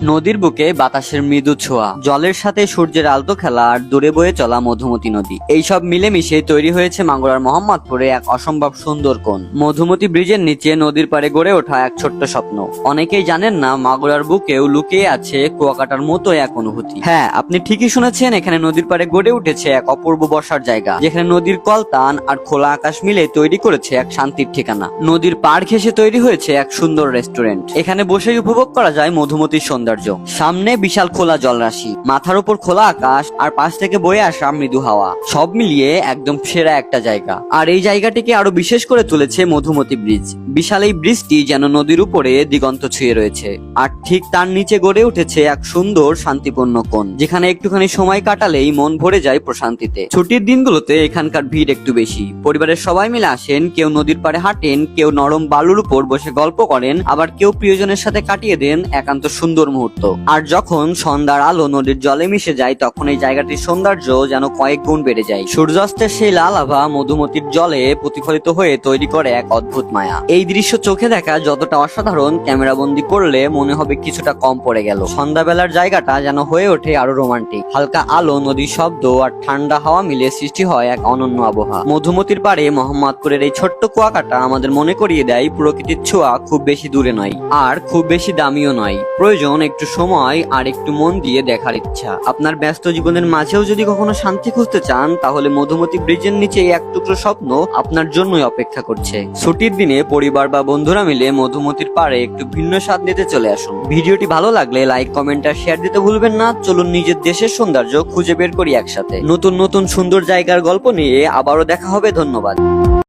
নদীর বুকে বাতাসের মৃদু ছোঁয়া, জলের সাথে সূর্যের আলতো খেলা আর দূরে বয়ে চলা মধুমতি নদী, এইসব মিলেমিশে তৈরি হয়েছে মাগুরার মোহাম্মদপুরে এক অসম্ভব সুন্দর কোণ। মধুমতি ব্রিজের নিচে নদীর পাড়ে গড়ে ওঠা এক ছোট্ট স্বপ্ন। অনেকেই জানেন না মাগুরার বুকেও লুকিয়ে আছে কুয়াকাটার মতো এক অনুভূতি। হ্যাঁ, আপনি ঠিকই শুনেছেন, এখানে নদীর পাড়ে গড়ে উঠেছে এক অপূর্ব বসার জায়গা, যেখানে নদীর কলতান আর খোলা আকাশ মিলে তৈরি করেছে এক শান্তির ঠিকানা। নদীর পাড় ঘেঁষে তৈরি হয়েছে এক সুন্দর রেস্টুরেন্ট। এখানে বসেই উপভোগ করা যায় মধুমতির সৌন্দর্য। সামনে বিশাল খোলা জলরাশি, মাথার উপর খোলা আকাশ আর পাশ থেকে বয়ে আসা মৃদু হাওয়া, সব মিলিয়ে একদম সেরা একটা জায়গা। আর এই জায়গাটিকে আরো বিশেষ করে তুলেছে মধুমতি ব্রিজ। বিশাল এই ব্রিজটি যেন নদীর উপরে দিগন্ত ছুঁয়ে রয়েছে, আর ঠিক তার নিচে গড়ে উঠেছে এক সুন্দর শান্তিপূর্ণ কোণ, যেখানে একটুখানি সময় কাটালেই মন ভরে যায় প্রশান্তিতে। ছুটির দিনগুলোতে এখানকার ভিড় একটু বেশি। পরিবারের সবাই মিলে আসেন, কেউ নদীর পাড়ে হাঁটেন, কেউ নরম বালুর উপর বসে গল্প করেন, আবার কেউ প্রিয়জনের সাথে কাটিয়ে দেন একান্ত সুন্দর মুহূর্ত। আর যখন সন্ধ্যার আলো নদীর জলে মিশে যায়, তখন এই জায়গাটির সৌন্দর্য যেন কয়েক গুণ বেড়ে যায়। সূর্যাস্তের সেই লাল আভা মধুমতির জলে প্রতিফলিত হয়ে তৈরি করে এক অদ্ভুত মায়া। এই দৃশ্য চোখে দেখা যতটা অসাধারণ, ক্যামেরা বন্দি করলে মনে হবে কিছুটা কম পড়ে গেল। সন্ধ্যাবেলার জায়গাটা যেন হয়ে ওঠে আরো রোমান্টিক। হালকা আলো, নদীর শব্দ আর ঠান্ডা হাওয়া মিলে সৃষ্টি হয় এক অনন্য আবহাওয়া। মধুমতির পাড়ে মোহাম্মদপুরের এই ছোট্ট কুয়াকাটা আমাদের মনে করিয়ে দেয় প্রকৃতির ছোঁয়া খুব বেশি দূরে নয়, আর খুব বেশি দামিও নয়। প্রয়োজন একটু সময় আর একটু মন দিয়ে দেখার ইচ্ছা। আপনার ব্যস্ত জীবনের মাঝেও যদি কখনো শান্তি খুঁজতে চান, তাহলে মধুমতি ব্রিজের নিচে এক টুকরো স্বপ্ন আপনার জন্যই অপেক্ষা করছে। ছুটির দিনে পরিবার বা বন্ধুরা মিলে মধুমতির পাড়ে একটু ভিন্ন স্বাদ নিতে চলে আসুন। ভিডিওটি ভালো লাগলে লাইক, কমেন্ট আর শেয়ার দিতে ভুলবেন না। চলুন নিজের দেশের সৌন্দর্য খুঁজে বের করি একসাথে। নতুন নতুন সুন্দর জায়গার গল্প নিয়ে আবারও দেখা হবে। ধন্যবাদ।